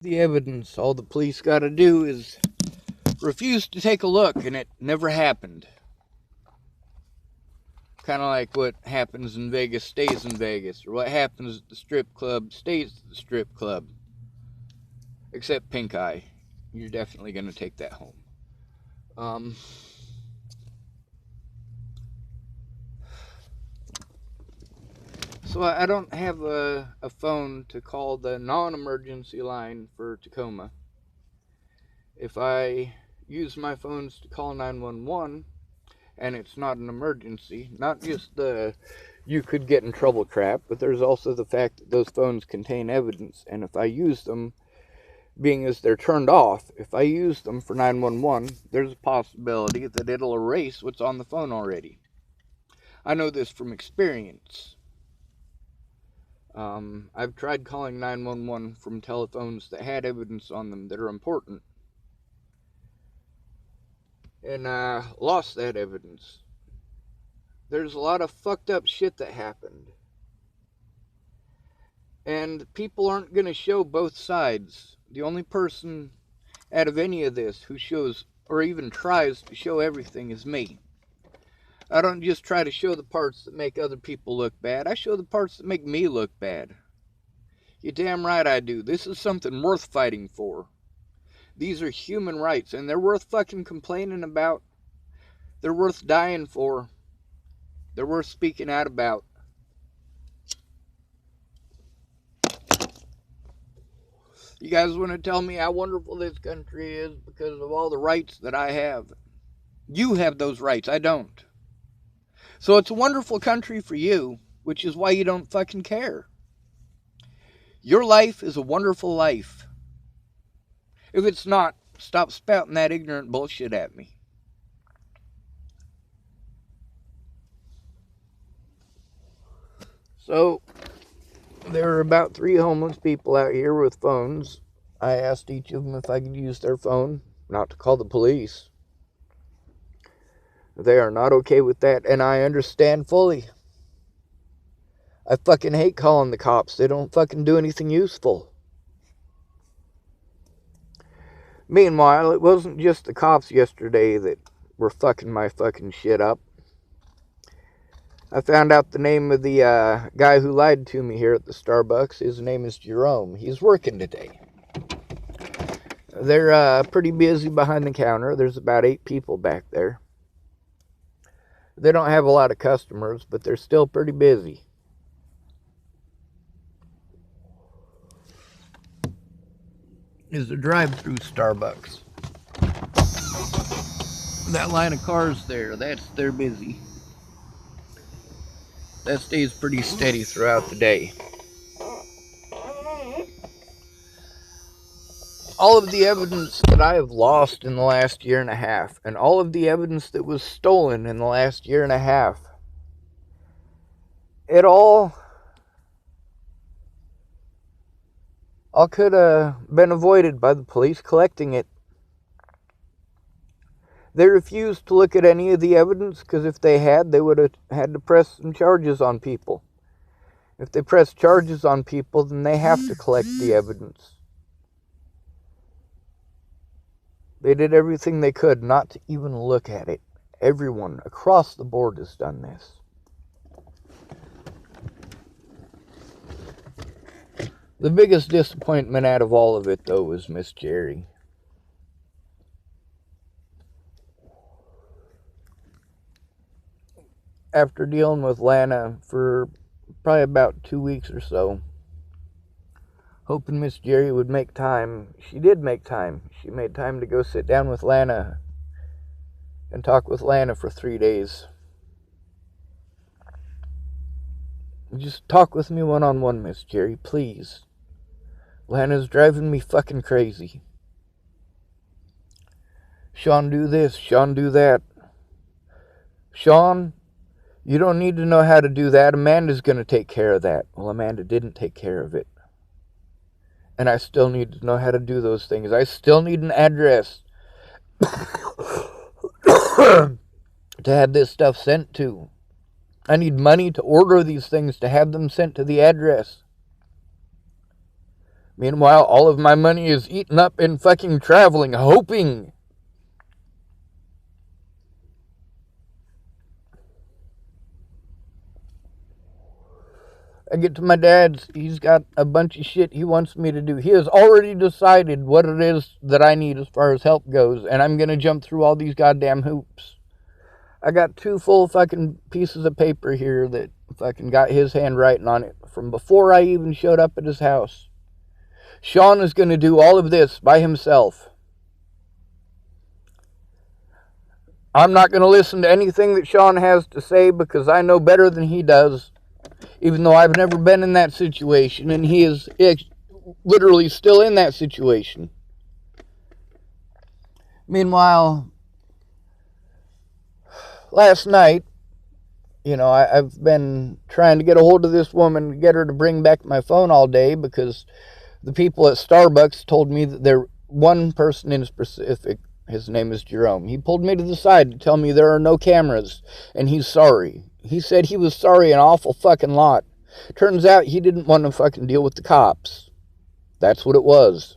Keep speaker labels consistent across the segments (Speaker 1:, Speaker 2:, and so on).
Speaker 1: The evidence, all the police got to do is refuse to take a look, and it never happened. Kind of like what happens in Vegas stays in Vegas, or what happens at the strip club stays at the strip club. Except Pink Eye. You're definitely going to take that home. Um, so I don't have a phone to call the non-emergency line for Tacoma. If I use my phones to call 911, and it's not an emergency, not just the you could get in trouble crap, but there's also the fact that those phones contain evidence, and if I use them, being as they're turned off, if I use them for 911, there's a possibility that it'll erase what's on the phone already. I know this from experience. I've tried calling 911 from telephones that had evidence on them that are important, and lost that evidence. There's a lot of fucked up shit that happened. And people aren't going to show both sides. The only person out of any of this who shows or even tries to show everything is me. I don't just try to show the parts that make other people look bad. I show the parts that make me look bad. You're damn right I do. This is something worth fighting for. These are human rights, and they're worth fucking complaining about. They're worth dying for. They're worth speaking out about. You guys want to tell me how wonderful this country is because of all the rights that I have? You have those rights. I don't. So it's a wonderful country for you, which is why you don't fucking care. Your life is a wonderful life. If it's not, stop spouting that ignorant bullshit at me. So, there are about 3 homeless people out here with phones. I asked each of them if I could use their phone, not to call the police. They are not okay with that, and I understand fully. I fucking hate calling the cops. They don't fucking do anything useful. Meanwhile, it wasn't just the cops yesterday that were fucking my fucking shit up. I found out the name of the guy who lied to me here at the Starbucks. His name is Jerome. He's working today. They're pretty busy behind the counter. There's about 8 people back there. They don't have a lot of customers, but they're still pretty busy. Is a drive-through Starbucks. That line of cars there, they're busy. That stays pretty steady throughout the day. All of the evidence that I have lost in the last year and a half, and all of the evidence that was stolen in the last year and a half, it all could have been avoided by the police collecting it. They refused to look at any of the evidence because if they had, they would have had to press some charges on people. If they press charges on people, then they have to collect the evidence. They did everything they could not to even look at it. Everyone across the board has done this. The biggest disappointment out of all of it, though, was Miss Jerry. After dealing with Lana for probably about 2 weeks or so, hoping Miss Jerry would make time, she did make time. She made time to go sit down with Lana and talk with Lana for 3 days. Just talk with me one-on-one, Miss Jerry, please. Lana's driving me fucking crazy. Sean, do this. Sean, do that. Sean, you don't need to know how to do that. Amanda's going to take care of that. Well, Amanda didn't take care of it. And I still need to know how to do those things. I still need an address to have this stuff sent to. I need money to order these things to have them sent to the address. Meanwhile, all of my money is eaten up in fucking traveling, hoping. I get to my dad's, he's got a bunch of shit he wants me to do. He has already decided what it is that I need as far as help goes, and I'm gonna jump through all these goddamn hoops. I got 2 full fucking pieces of paper here that fucking got his handwriting on it from before I even showed up at his house. Sean is gonna do all of this by himself. I'm not gonna listen to anything that Sean has to say because I know better than he does. Even though I've never been in that situation, and he is literally still in that situation. Meanwhile, last night, I've been trying to get a hold of this woman to get her to bring back my phone all day because the people at Starbucks told me that one person in specific, his name is Jerome, he pulled me to the side to tell me there are no cameras, and he's sorry. He said he was sorry an awful fucking lot. Turns out he didn't want to fucking deal with the cops. That's what it was.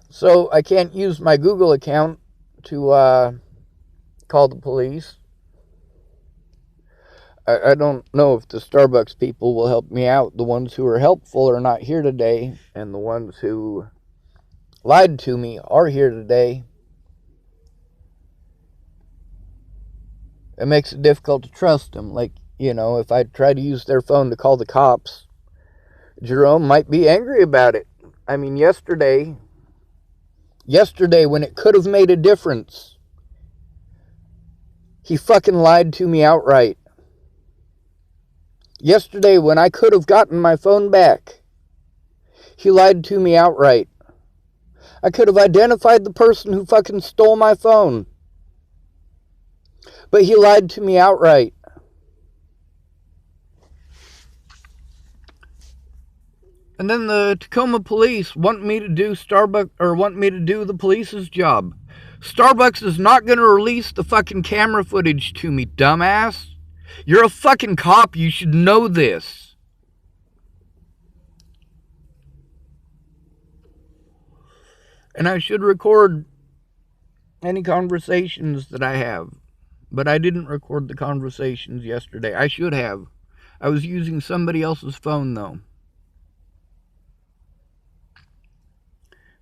Speaker 1: So I can't use my Google account to call the police. I don't know if the Starbucks people will help me out. The ones who are helpful are not here today, and the ones who lied to me are here today. It makes it difficult to trust them. Like, if I try to use their phone to call the cops, Jerome might be angry about it. I mean, yesterday when it could have made a difference, he fucking lied to me outright. Yesterday when I could have gotten my phone back, he lied to me outright. I could have identified the person who fucking stole my phone. But he lied to me outright. And then the Tacoma police want me to do the police's job. Starbucks is not going to release the fucking camera footage to me, dumbass. You're a fucking cop. You should know this. And I should record any conversations that I have. But I didn't record the conversations yesterday. I should have. I was using somebody else's phone, though.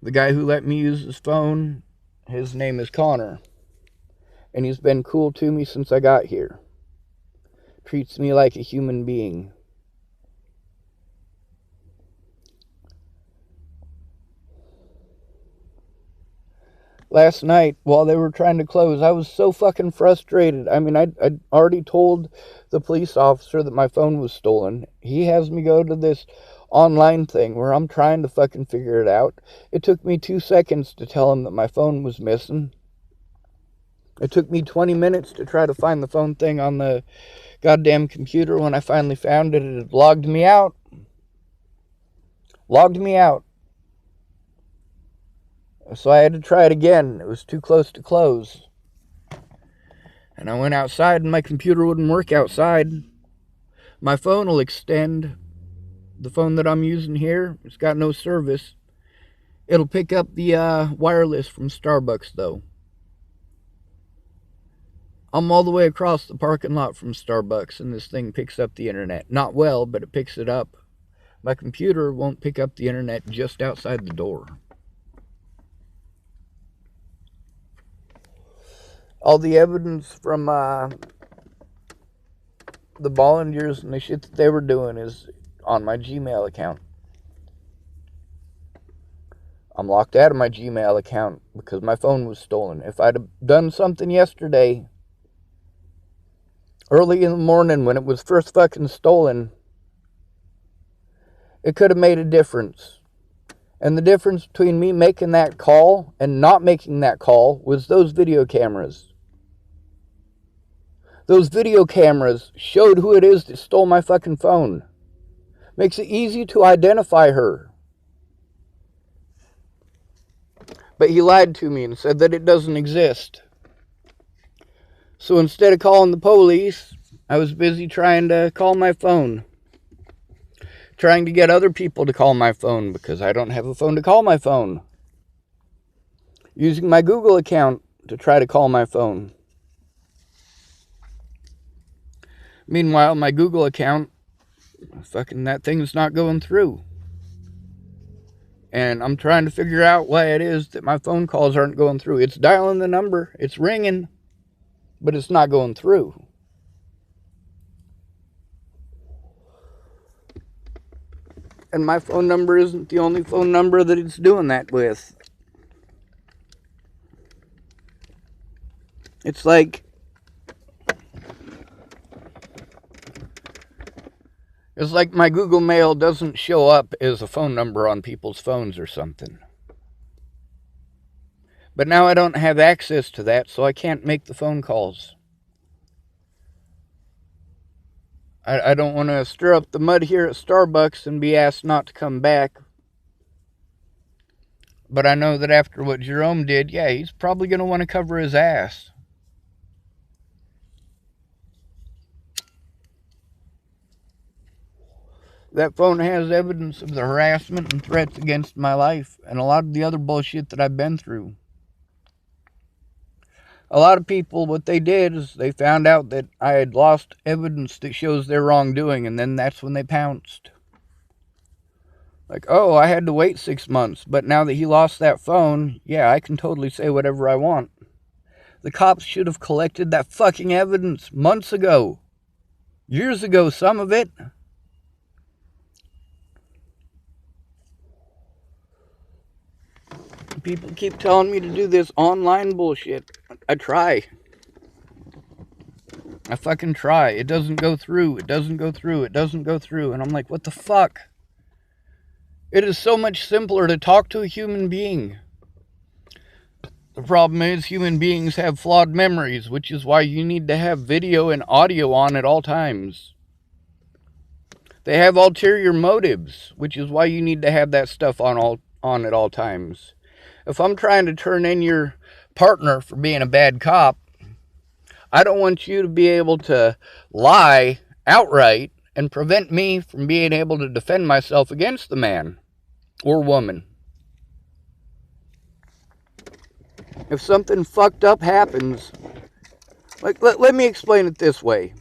Speaker 1: The guy who let me use his phone, his name is Connor. And he's been cool to me since I got here. Treats me like a human being. Last night, while they were trying to close, I was so fucking frustrated. I mean, I'd already told the police officer that my phone was stolen. He has me go to this online thing where I'm trying to fucking figure it out. It took me 2 seconds to tell him that my phone was missing. It took me 20 minutes to try to find the phone thing on the goddamn computer. When I finally found it, it had logged me out. Logged me out. So I had to try it again. It was too close to close. And I went outside and my computer wouldn't work outside. My phone will extend. The phone that I'm using here, it's got no service. It'll pick up the wireless from Starbucks, though. I'm all the way across the parking lot from Starbucks, and this thing picks up the internet. Not well, but it picks it up. My computer won't pick up the internet just outside the door. All the evidence from the Bollingers and the shit that they were doing is on my Gmail account. I'm locked out of my Gmail account because my phone was stolen. If I'd have done something yesterday, early in the morning when it was first fucking stolen, it could have made a difference. And the difference between me making that call and not making that call was those video cameras. Those video cameras showed who it is that stole my fucking phone. Makes it easy to identify her. But he lied to me and said that it doesn't exist. So instead of calling the police, I was busy trying to call my phone. Trying to get other people to call my phone because I don't have a phone to call my phone. Using my Google account to try to call my phone. Meanwhile, my Google account, fucking that thing's not going through. And I'm trying to figure out why it is that my phone calls aren't going through. It's dialing the number, it's ringing, but it's not going through. And my phone number isn't the only phone number that it's doing that with. It's like my Google Mail doesn't show up as a phone number on people's phones or something. But now I don't have access to that, so I can't make the phone calls. I don't want to stir up the mud here at Starbucks and be asked not to come back. But I know that after what Jerome did, yeah, he's probably going to want to cover his ass. That phone has evidence of the harassment and threats against my life and a lot of the other bullshit that I've been through. A lot of people, what they did is they found out that I had lost evidence that shows their wrongdoing, and then that's when they pounced. Like, oh, I had to wait 6 months, but now that he lost that phone, yeah, I can totally say whatever I want. The cops should have collected that fucking evidence months ago. Years ago, some of it. People keep telling me to do this online bullshit. I try. I fucking try. It doesn't go through. It doesn't go through. It doesn't go through. And I'm like, what the fuck? It is so much simpler to talk to a human being. The problem is human beings have flawed memories, which is why you need to have video and audio on at all times. They have ulterior motives, which is why you need to have that stuff on at all times. If I'm trying to turn in your partner for being a bad cop, I don't want you to be able to lie outright and prevent me from being able to defend myself against the man or woman. If something fucked up happens, like let me explain it this way.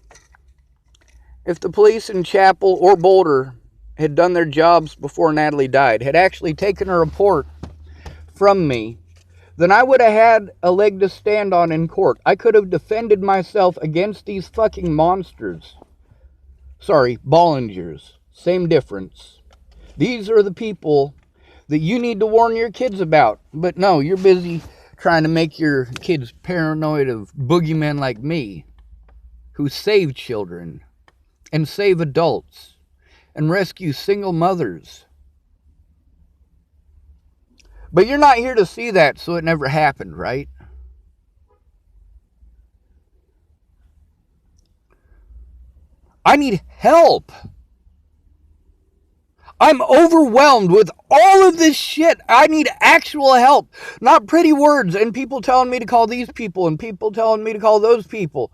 Speaker 1: If the police in Chapel or Boulder had done their jobs before Natalie died, had actually taken a report from me, then I would have had a leg to stand on in court. I could have defended myself against these fucking monsters. Sorry, Bollingers. Same difference. These are the people that you need to warn your kids about. But no, you're busy trying to make your kids paranoid of boogeymen like me, who save children and save adults and rescue single mothers. But you're not here to see that, so it never happened, right? I need help. I'm overwhelmed with all of this shit. I need actual help, not pretty words and people telling me to call these people and people telling me to call those people.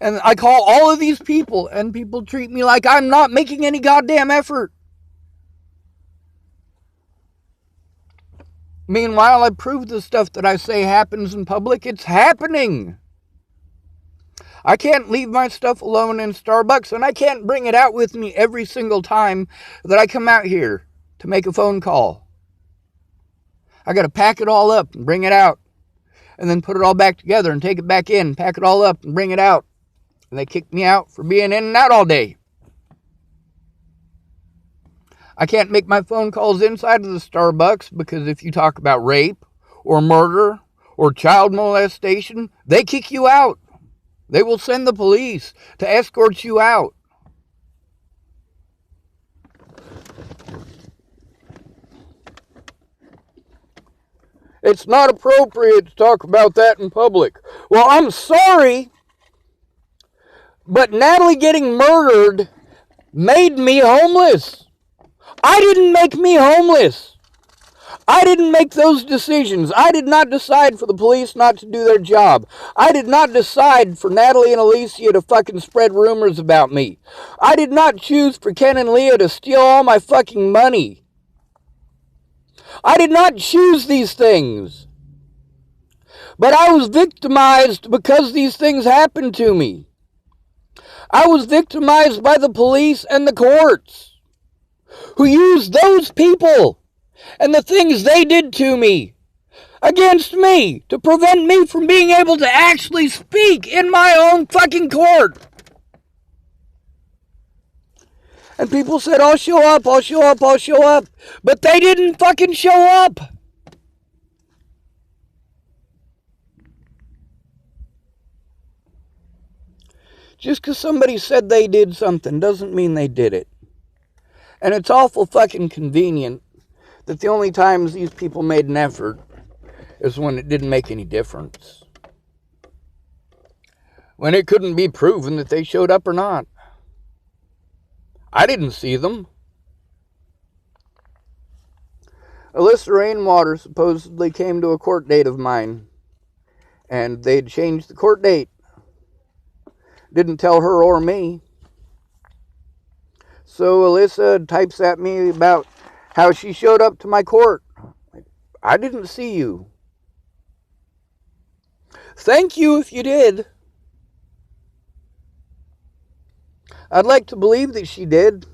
Speaker 1: And I call all of these people and people treat me like I'm not making any goddamn effort. Meanwhile, I prove the stuff that I say happens in public. It's happening. I can't leave my stuff alone in Starbucks, and I can't bring it out with me every single time that I come out here to make a phone call. I got to pack it all up and bring it out, and then put it all back together and take it back in, pack it all up and bring it out. And they kick me out for being in and out all day. I can't make my phone calls inside of the Starbucks because if you talk about rape or murder or child molestation, they kick you out. They will send the police to escort you out. It's not appropriate to talk about that in public. Well, I'm sorry, but Natalie getting murdered made me homeless. I didn't make me homeless. I didn't make those decisions. I did not decide for the police not to do their job. I did not decide for Natalie and Alicia to fucking spread rumors about me. I did not choose for Ken and Leah to steal all my fucking money. I did not choose these things. But I was victimized because these things happened to me. I was victimized by the police and the courts, who used those people and the things they did to me against me to prevent me from being able to actually speak in my own fucking court. And people said, I'll show up, I'll show up, I'll show up. But they didn't fucking show up. Just because somebody said they did something doesn't mean they did it. And it's awful fucking convenient that the only times these people made an effort is when it didn't make any difference. When it couldn't be proven that they showed up or not. I didn't see them. Alyssa Rainwater supposedly came to a court date of mine, and they'd changed the court date. Didn't tell her or me. So Alyssa types at me about how she showed up to my court. I didn't see you. Thank you if you did. I'd like to believe that she did.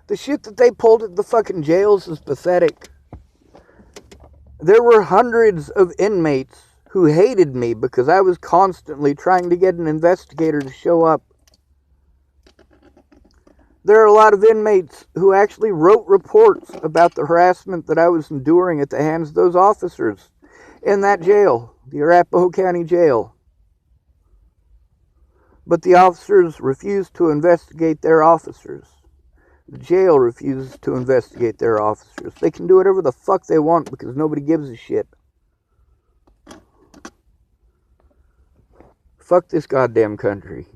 Speaker 1: The shit that they pulled at the fucking jails is pathetic. There were hundreds of inmates who hated me because I was constantly trying to get an investigator to show up. There are a lot of inmates who actually wrote reports about the harassment that I was enduring at the hands of those officers in that jail, the Arapahoe County Jail. But the officers refused to investigate their officers. The jail refuses to investigate their officers. They can do whatever the fuck they want because nobody gives a shit. Fuck this goddamn country.